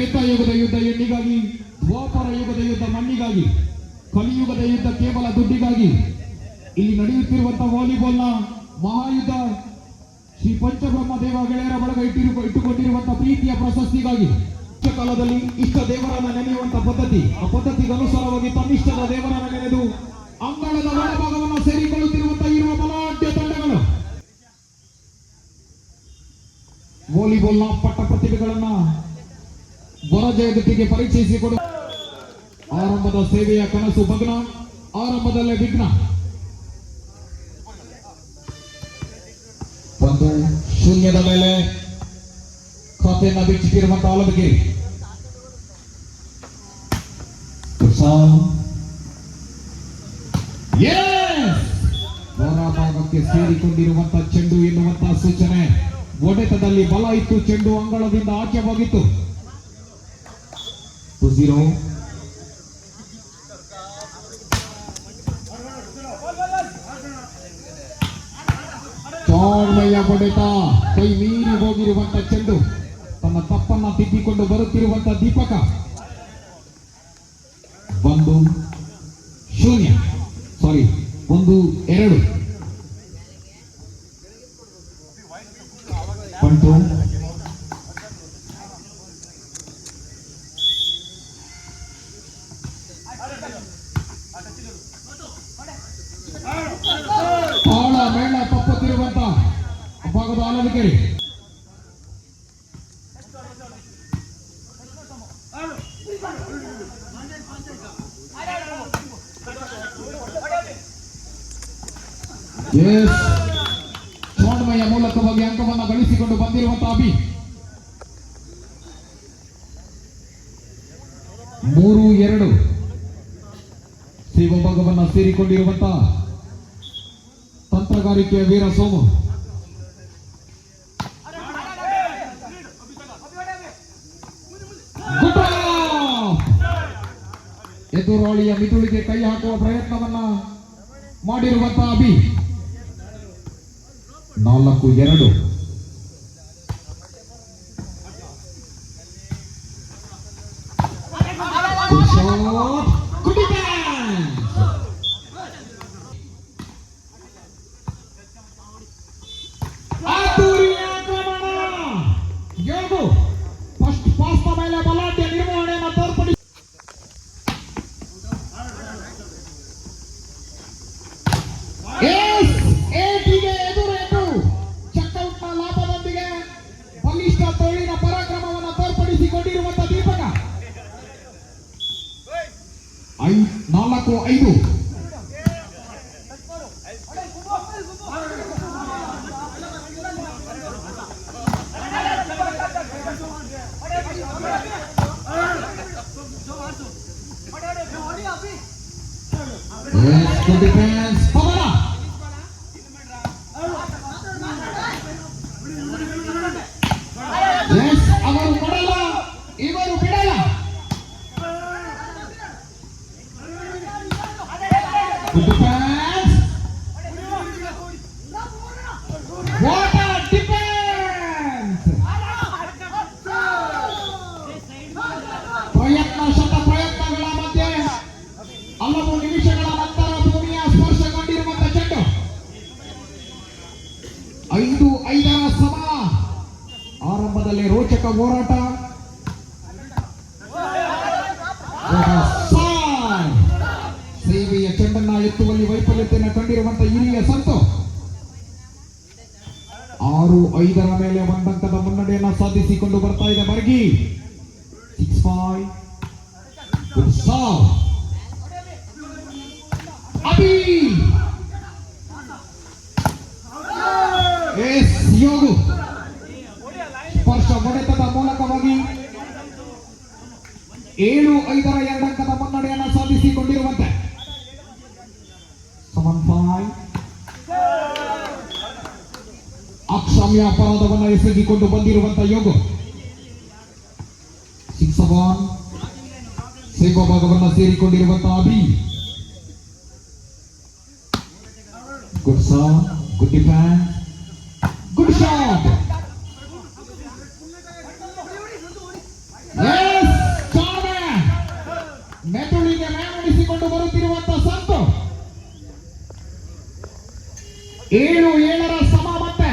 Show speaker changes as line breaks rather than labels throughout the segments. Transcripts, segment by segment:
ತ್ರೇತಾಯುಗದ ಯುದ್ಧ ಹೆಣ್ಣಿಗಾಗಿ, ದ್ವಾಪರ ಯುಗದ ಯುದ್ಧ ಮಣ್ಣಿಗಾಗಿ, ಕಲಿಯುಗದ ಯುದ್ಧ ಕೇವಲ ದುಡ್ಡಿಗಾಗಿ. ಇಲ್ಲಿ ನಡೆಯುತ್ತಿರುವಂತಹ ವಾಲಿಬಾಲ್ನ ಮಹಾಯುದ್ಧ ಶ್ರೀ ಪಂಚಬ್ರಹ್ಮ ದೇವ ಗೆಳೆಯರ ಬಳಗ ಇಟ್ಟುಕೊಂಡಿರುವಂತಹ ಪ್ರೀತಿಯ ಪ್ರಶಸ್ತಿಗಾಗಿ. ಕಾಲದಲ್ಲಿ ಇಷ್ಟ ದೇವರನ್ನ ನೆನೆಯುವಂತಹ ಪದ್ಧತಿ, ಆ ಪದ್ಧತಿಗೆ ಅನುಸಾರವಾಗಿ ತನ್ನಿಷ್ಟದ ದೇವರನ್ನ ನೆನೆದು ಅಂಗಳದ ಒಳಭಾಗವನ್ನು ಸೇರಿಕೊಳ್ಳುತ್ತಿರುವಂತಹ ಇರುವ ಬಲಾಢ್ಯ ತಂಡಗಳು ವಾಲಿಬಾಲ್ನ ಪಟ್ಟ ಪ್ರತಿಭೆಗಳನ್ನ ಹೊರ ಜಗತ್ತಿಗೆ ಪರಿಚಯಿಸಿಕೊಡು. ಆರಂಭದ ಸೇವೆಯ ಕನಸು ಭಗ್ನ, ಆರಂಭದಲ್ಲೇ ವಿಘ್ನ. ಒಂದು ಶೂನ್ಯದ ಮೇಲೆ ಖಾತೆಯನ್ನ ಬಿಚ್ಚಿಟ್ಟಿರುವಂತಹ ಆಲದಗಿರಿ. ಹೊರಭಾಗಕ್ಕೆ ಸೇರಿಕೊಂಡಿರುವಂತಹ ಚೆಂಡು ಎನ್ನುವಂತಹ ಸೂಚನೆ. ಒಡೆತದಲ್ಲಿ ಬಲ ಇತ್ತು, ಚೆಂಡು ಅಂಗಳದಿಂದ ಆಚೆ ಹೋಗಿತ್ತು. 2-0. ಚಾರ್ಮಯ್ಯ ಹೊಡೆತ, ಕೈ ಮೀರಿ ಹೋಗಿರುವಂತಹ ಚೆಂಡು, ತನ್ನ ತಪ್ಪನ್ನ ತಿದ್ದಿಕೊಂಡು ಬರುತ್ತಿರುವಂತಹ ದೀಪಕ. 1-0. 1-2. ಪಂಟು ತಾಳ ಮೇಳ ತಪ್ಪುತ್ತಿರುವಂತ ಭಾಗದ ಆಲದಗಿರಿ. ಚಾರ್ಮಯ್ಯ ಮೂಲಕವಾಗಿ ಅಂಕವನ್ನು ಗಳಿಸಿಕೊಂಡು ಬಂದಿರುವಂತಹ ಅಭಿ. 3-2. ಶಿವಭಾಗವನ್ನ ಸೇರಿಕೊಂಡಿರುವಂತಹ ತಂತ್ರಗಾರಿಕೆಯ ವೀರ ಸೋಮು. ಎದುರಾಳಿಯ ಮಿದುಳಿಗೆ ಕೈ ಹಾಕುವ ಪ್ರಯತ್ನವನ್ನ ಮಾಡಿರುವಂತಹ ಅಭಿ. 4-2. ಫಸ್ಟ್ ಪಾಸ್ ಮೇಲೆ ಬಲಾಢ್ಯ ನಿರ್ವಹಣೆಯನ್ನು ತೋರ್ಪಡಿಸಿ ಎದುರೆಂದು ಚೆಕ್ಔಟ್ನ ಲಾಭದೊಂದಿಗೆ ಬಲಿಷ್ಠ ತೋಳಿನ ಪರಾಕ್ರಮವನ್ನು ತೋರ್ಪಡಿಸಿಕೊಂಡಿರುವಂತಹ Deepak. 4-5. Good defense. Pavana. Yes, ಅವರು ಕೊಡಲ್ಲ, ಇವರು ಬಿಡಲ್ಲ. Good defense. What a defense. ಪ್ರಯತ್ನಗಳ ಮಧ್ಯೆ ಹಲವು ನಿಮಿಷಗಳ ನಂತರ ಭೂಮಿಯ ಸ್ಪರ್ಶಗೊಂಡಿರುವಂತಹ ಚೆಂಡು. 5-5 ಸಮ. ಆರಂಭದಲ್ಲಿ ರೋಚಕ ಹೋರಾಟ. ಸೇವೆಯ ಚೆಂಡನ್ನ ಎತ್ತುವಲ್ಲಿ ವೈಫಲ್ಯತೆಯನ್ನು ಕಂಡಿರುವಂತಹ ಹಿರಿಯ ಸಂತು 6-5 ಮೇಲೆ ಒಂದಂಕದ ಮುನ್ನಡೆಯನ್ನು ಸಾಧಿಸಿಕೊಂಡು ಬರ್ತಾ ಇದೆ ಮರ್ಗಿ. 6-5. Good serve. ಅಭಿ. ಯೋಗು ಸ್ಪರ್ಶ ಹೊಡೆತದ ಮೂಲಕವಾಗಿ 7-5 2 ಅಂಕದ ಮುನ್ನಡೆಯನ್ನು ಸಾಧಿಸಿಕೊಂಡಿರುವಂತೆ 7-5. ಅಕ್ಷಮ್ಯ ಅಪರಾಧವನ್ನು ಎಸಗಿಕೊಂಡು ಬಂದಿರುವಂತಹ ಯೋಗು. 6-1. ಸೇವಾ ಭಾಗವನ್ನು ಸೇರಿಕೊಂಡಿರುವಂತಹ Abhi. Good serve, good defense, good shot. Yeah! 7-7 ಸಮ ಮತ್ತೆ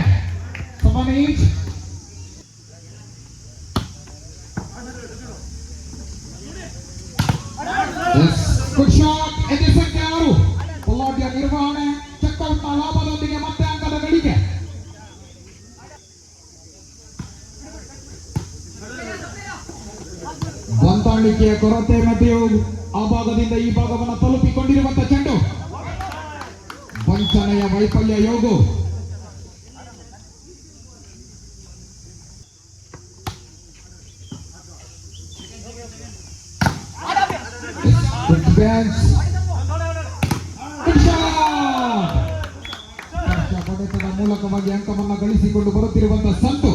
ಸಮನೀಚ್. Good shot. ಎದೆ ಸಂಖ್ಯೆ 6. ಬಲಾಢ್ಯ ನಿರ್ವಹಣೆ. ಚೆಕ್ಔಟ್ ನ ಲಾಭದೊಂದಿಗೆ ಮತ್ತೆ ಅಂಕದ ಗಳಿಕೆ. ಹೊಂದಾಣಿಕೆಯ ಕೊರತೆ ಮಧ್ಯೆಯೂ ಆ ಭಾಗದಿಂದ ಈ ಭಾಗವನ್ನು ತಲುಪಿಕೊಂಡಿರುವಂತಹ ಚೆಂಡು. ವಂಚನೆಯ ವೈಫಲ್ಯ ಯೋಗು. ಹೊಡೆತದ ಮೂಲಕವಾಗಿ ಅಂಕವನ್ನು ಗಳಿಸಿಕೊಂಡು ಬರುತ್ತಿರುವಂತಹ ಸಂತು.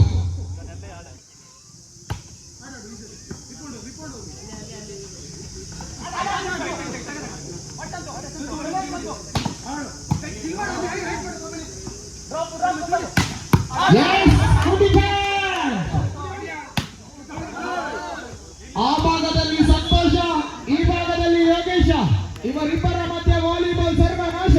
ಆ ಭಾಗದಲ್ಲಿ ಸಂತೋಷ, ಈ ಭಾಗದಲ್ಲಿ ಯೋಗೇಶ. ಇವರಿಬ್ಬರ ಮಧ್ಯೆ ವಾಲಿಬಾಲ್ ಸರ್ವನಾಶ.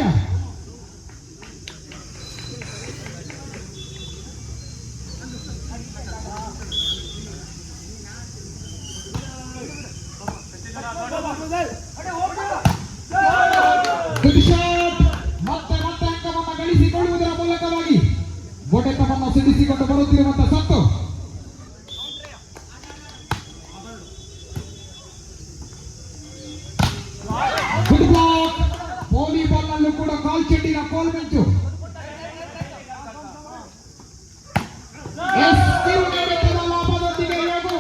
ಮತ್ತೆ ಮತ್ತೆ ಅಂಕವನ್ನು ಗಳಿಸಿಕೊಳ್ಳುವುದರ ಮೂಲಕವಾಗಿ ಹೊಡೆತವನ್ನು ಸಿಡಿಸಿಕೊಂಡು ಬರುತ್ತಿರುವಂತಹ ಸಂತು. ವಾಲಿಬಾಲ್ ನಲ್ಲೂ ಕೂಡ ಕಾಲ್ ಚೆಂಡಿನ ಕೋಲ್ ಮಿಂಚು. ಲಾಭದೊಂದಿಗೆ ಯೋಗು.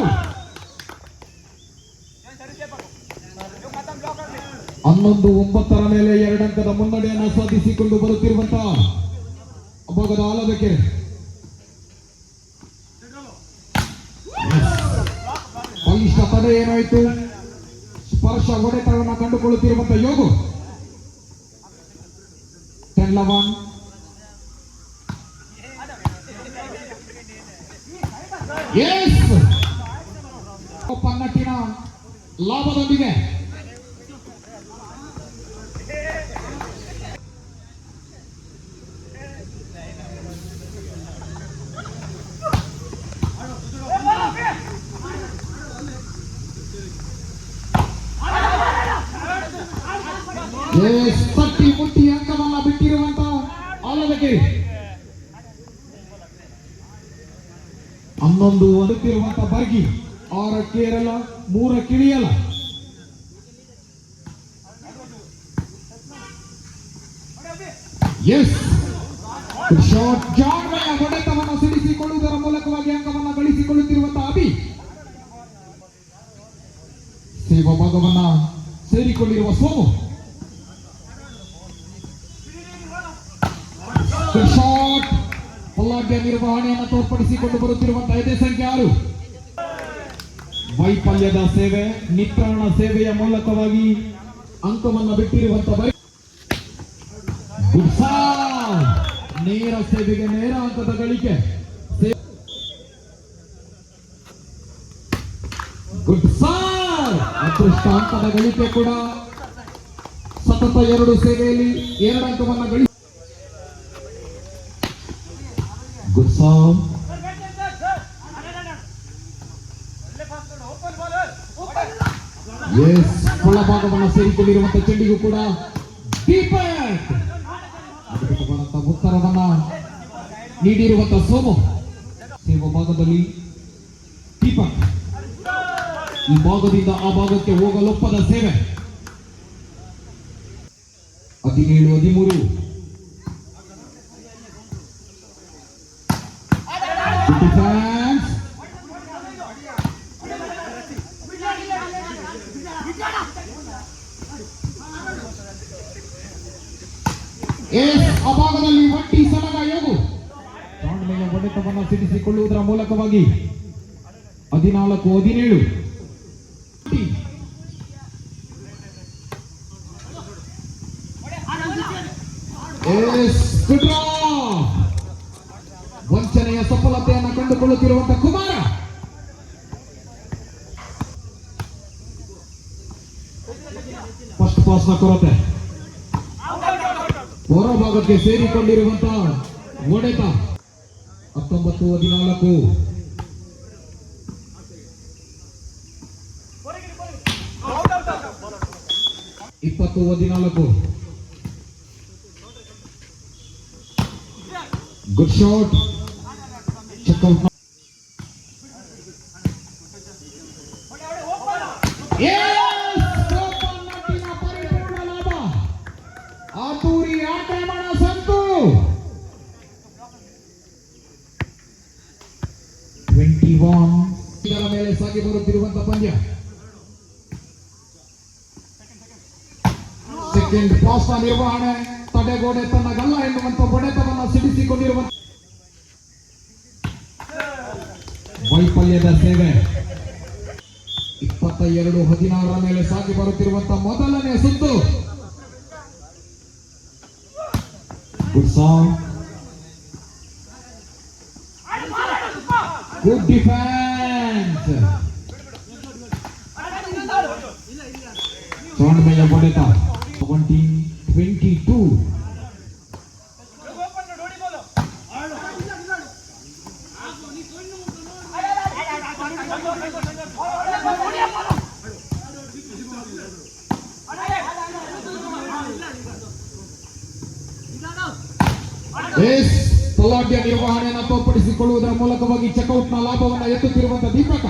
11-9 ಮೇಲೆ 2 ಅಂಕದ ಮುನ್ನಡೆಯನ್ನು ಸಾಧಿಸಿಕೊಂಡು ಬರುತ್ತಿರುವಂತಹ ಭಾಗದ ಆಲದಕೆರೆ. ಬಲಿಷ್ಠ ತಡೆ ಏನಾಯಿತು? ಸ್ಪರ್ಶ ಹೊಡೆತವನ್ನು ಕಂಡುಕೊಳ್ಳುತ್ತಿರುವಂತಹ ಯೋಗು. 10-11. ಪನ್ನಟ್ಟಿನ ಲಾಭದೊಂದಿಗೆ ತಟ್ಟಿ ಮುಟ್ಟಿ ಅಂಕವನ್ನ ಬಿಟ್ಟಿರುವಂತಹ ಆಲದಕೆರೆ. 11 ಒದಗಿರುವಂತಹ ಬರ್ಗಿ. 6 ಕೇರಳ, 3 ಕಿಳಿಯಲ. ಶಾಟ್. ಜಾಣ್ಮೆಯ ಹೊಡೆತವನ್ನು ಸಿಡಿಸಿಕೊಳ್ಳುವುದರ ಮೂಲಕವಾಗಿ ಅಂಕವನ್ನು ಗಳಿಸಿಕೊಳ್ಳುತ್ತಿರುವಂತಹ ಅಭಿ. ಸೇವಾ ಭಾಗವನ್ನ ಸೇರಿಕೊಂಡಿರುವ ಸೋಮು. ಶಾಟ್. ಬಲಾಢ್ಯ ನಿರ್ವಹಣೆಯನ್ನು ತೋರ್ಪಡಿಸಿಕೊಂಡು ಬರುತ್ತಿರುವಂತಹ ಎದೆ ಸಂಖ್ಯೆ 6. ವೈಫಲ್ಯದ ಸೇವೆ, ನಿತ್ರಾಣ ಸೇವೆಯ ಮೂಲಕವಾಗಿ ಅಂಕವನ್ನು ಬಿಟ್ಟಿರುವಂತಹ ನೇರ ಸೇವೆಗೆ ನೇರ ಅಂಕದ ಗಳಿಕೆ. Good sir. ಅದೃಷ್ಟ ಅಂಕದ ಗಳಿಕೆ ಕೂಡ. ಸತತ 2 ಸೇವೆಯಲ್ಲಿ 2 ಅಂಕವನ್ನು ಗಳಿಸಿ. Good sir. ಒಳಭಾಗವನ್ನು ಸೇರಿಕೊಂಡಿರುವಂತಹ ಚೆಂಡಿಗೂ ಕೂಡ ಉತ್ತರವನ್ನ ನೀಡಿರುವಂತಹ ಸೋಮು. ಸೇವಾ ಭಾಗದಲ್ಲಿ ದೀಪಕ್. ಈ ಭಾಗದಿಂದ ಆ ಭಾಗಕ್ಕೆ ಹೋಗಲೊಪ್ಪದ ಸೇವೆ. 17-13. ಆ ಭಾಗದಲ್ಲಿ ಒಂಟಿ ಸಲಗ ಯೋಗು. ಮೇಲೆ ಹೊಡೆತವನ್ನು ಸಿಡಿಸಿಕೊಳ್ಳುವುದರ ಮೂಲಕವಾಗಿ 14-17. ವಂಚನೆಯ ಸಫಲತೆಯನ್ನು ಕಂಡುಕೊಳ್ಳುತ್ತಿರುವಂತಹ ಕುಮಾರ. ಫಸ್ಟ್ ಪಾಸ್ನ ಕೊರತೆ. ಹೊರಭಾಗಕ್ಕೆ ಸೇರಿಕೊಂಡಿರುವಂತಹ ಹೊಡೆತ 19-14 20-14 ಗುಡ್ ಶಾಟ್ ಚೆಕ್ಔಟ್ ಪರಿಪೂರ್ಣ ಲಾಭ ಆತೂರಿ ಆಕ್ರಮಣ ಸಂತು 21 ಇದರ ಮೇಲೆ ಸಾಗಿ ಬರುತ್ತಿರುವಂತಹ ಪಂದ್ಯ ಸೆಕೆಂಡ್ ಪಾಸ್ ನಿರ್ವಹಣೆ ತಡೆಗೋಡೆ ತನ್ನ ಗಲ್ಲ ಎನ್ನುವಂತ ಹೊಡೆತವನ್ನು ಸಿಡಿಸಿಕೊಂಡಿರುವ ವೈಫಲ್ಯದ ಸೇವೆ 22-16 ಮೇಲೆ ಸಾಗಿ ಬರುತ್ತಿರುವಂತಹ ಮೊದಲನೇ ಸುತ್ತು ಗುಡ್ ಸಾಂಗ್ ಗುಡ್ ಡಿಫೆನ್ಸ್ ಸೊಂಡ್ಮೆಯ ಹೊಡೆತ 22 ತಲಾಢ್ಯ ನಿರ್ವಹಣೆಯನ್ನು ತೋರ್ಪಡಿಸಿಕೊಳ್ಳುವುದರ ಮೂಲಕವಾಗಿ ಚೆಕ್ಔಟ್ನ ಲಾಭವನ್ನು ಎತ್ತುತ್ತಿರುವಂತಹ ದೀಪಕ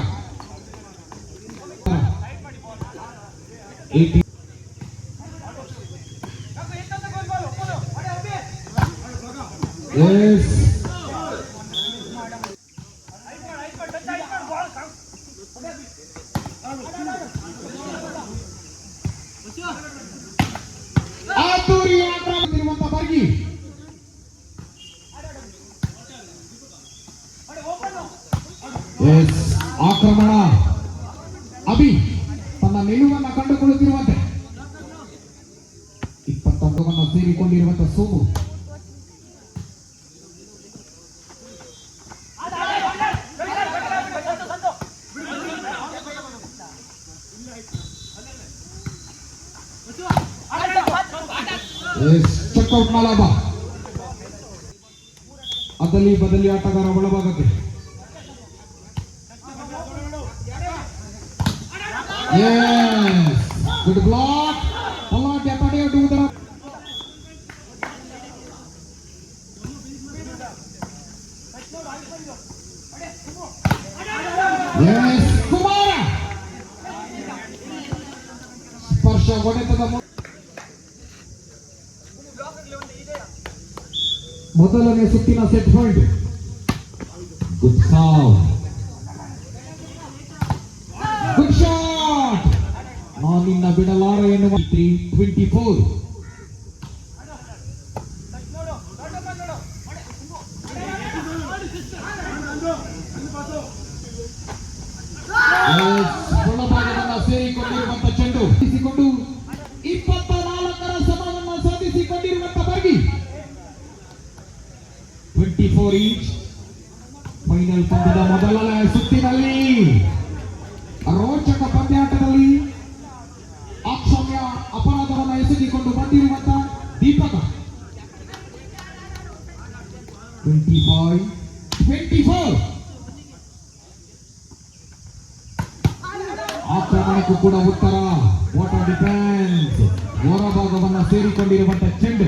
ಆಕ್ರಮಿಸಿರುವಂತಹ ಬರ್ಗಿ ಆಕ್ರಮಣ ಅಭಿ ತನ್ನ ನಿಲುವನ್ನು ಕಂಡುಕೊಳ್ಳುತ್ತಿರುವಂತೆ 21 ಸೇರಿಕೊಂಡಿರುವಂತಹ ಸೋಮು ಚೆಕ್ಔಟ್ ಲಾಭ ಅದಲಿ ಬದಲಿ ಆಟಗಾರ ಒಳಭಾಗಕ್ಕೆ ಗುಡ್ ಬ್ಲಾಕ್ ತಲಾಢ್ಯ ತಡೆಯೊಡ್ಡುವುದರ ಕುಮಾರ ಸ್ಪರ್ಶ ಹೊಡೆತದ ಮೊದಲನೇ ಸುತ್ತಿನ set point good save good shot ನಾನಿನ್ನ ಬಿಡಲಾರ ಎನ್ನುವ 24 ಒಳಭಾಗವನ್ನು ಸೇರಿಕೊಂಡಿರುವಂತಹ ಚೆಂಡು ಇಸಿಕೊಂಡು 24ರ ಸಮವನ್ನು ಸಾಧಿಸಿಕೊಂಡಿರುವಂತಹ ಬರ್ಗಿ 24 ಈಚ್ ಫೈನಲ್ ಪಂದ್ಯದ ಮೊದಲನೇ ಸುತ್ತಿನಲ್ಲಿ ರೋಚಕ ಪಂದ್ಯಾಟದಲ್ಲಿ ಅಕ್ಷಮ್ಯ ಅಪರಾಧವನ್ನು ಎಸಗಿಕೊಂಡು ಬಂದಿರುವಂತಹ ದೀಪಕ 25-24 ಆಕ್ರಮಣಕ್ಕೂ ಕೂಡ ಉತ್ತರ ವಾಟರ್ ಡಿಫೆನ್ಸ್ ಹೊರಭಾಗವನ್ನು ಸೇರಿಕೊಂಡಿರುವಂತಹ ಚೆಂಡು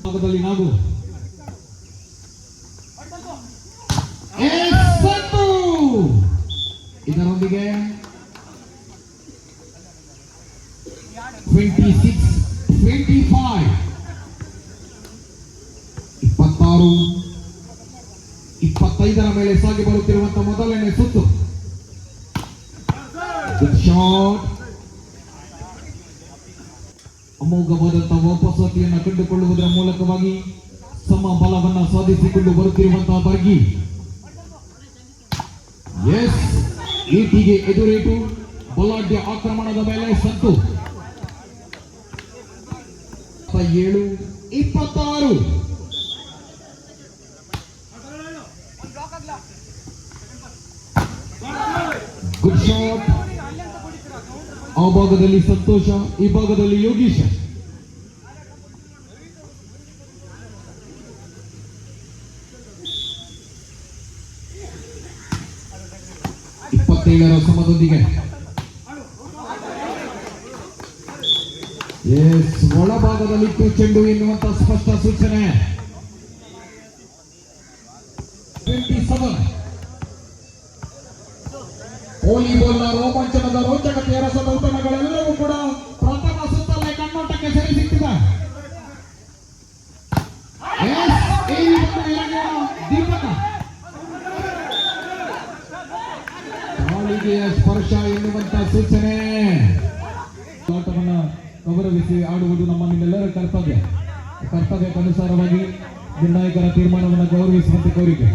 ಭಾಗದಲ್ಲಿ ನಾವು ಇದರೊಂದಿಗೆ 26-25 ಮೇಲೆ ಸಾಗಿ ಬರುತ್ತಿರುವಂತಹ ಮೊದಲನೇ ಸುತ್ತು ಶಾಟ್ ಅಮೋಘವಾದಂತಹ ವಾಪಸಾತಿಯನ್ನು ಕಂಡುಕೊಳ್ಳುವುದರ ಮೂಲಕವಾಗಿ ಸಮ ಬಲವನ್ನು ಸಾಧಿಸಿಕೊಂಡು ಬರುತ್ತಿರುವಂತಹ ಬರ್ಗಿ ಈಟಿಗೆ ಎದುರೇಟು ಬಲಾಢ್ಯ ಆಕ್ರಮಣದ ಮೇಲೆ ಸಂತು 27-26 ಗುಡ್ ಶಾಟ್ ಆ ಭಾಗದಲ್ಲಿ ಸಂತೋಷ ಈ ಭಾಗದಲ್ಲಿ ಯೋಗೀಶ 27ರ ಸಮದೊಂದಿಗೆ ಒಳಭಾಗದಲ್ಲಿತ್ತು ಚೆಂಡು ಎನ್ನುವಂತ ಸ್ಪಷ್ಟ ಸೂಚನೆ. 27 ವಾಲಿಬಾಲ್ನ ರೋಮಾಂಚನದ ರೋಚಕತೆಯ ರಸದೌತಣಗಳೆಲ್ಲವೂ ಕೂಡ ಪ್ರಥಮ ಸುತ್ತಲೇ ಕಣ್ಣೋಟಕ್ಕೆ ಸೆರೆ ಸಿಕ್ಕಿದೆ. ದೀಪಕ ಕಾಲಿಗೆಯ ಸ್ಪರ್ಶ ಎನ್ನುವಂತ ಸೂಚನೆ. ಆಟವನ್ನ ಗೌರವಿಸಿ ಆಡುವುದು ನಮ್ಮ ನಿಮ್ಮೆಲ್ಲರ ಕರ್ತವ್ಯಕ್ಕನುಸಾರವಾಗಿ ನಿರ್ಣಾಯಕರ ತೀರ್ಮಾನವನ್ನು ಗೌರವಿಸುವಂತೆ ಕೋರಿಕೆ.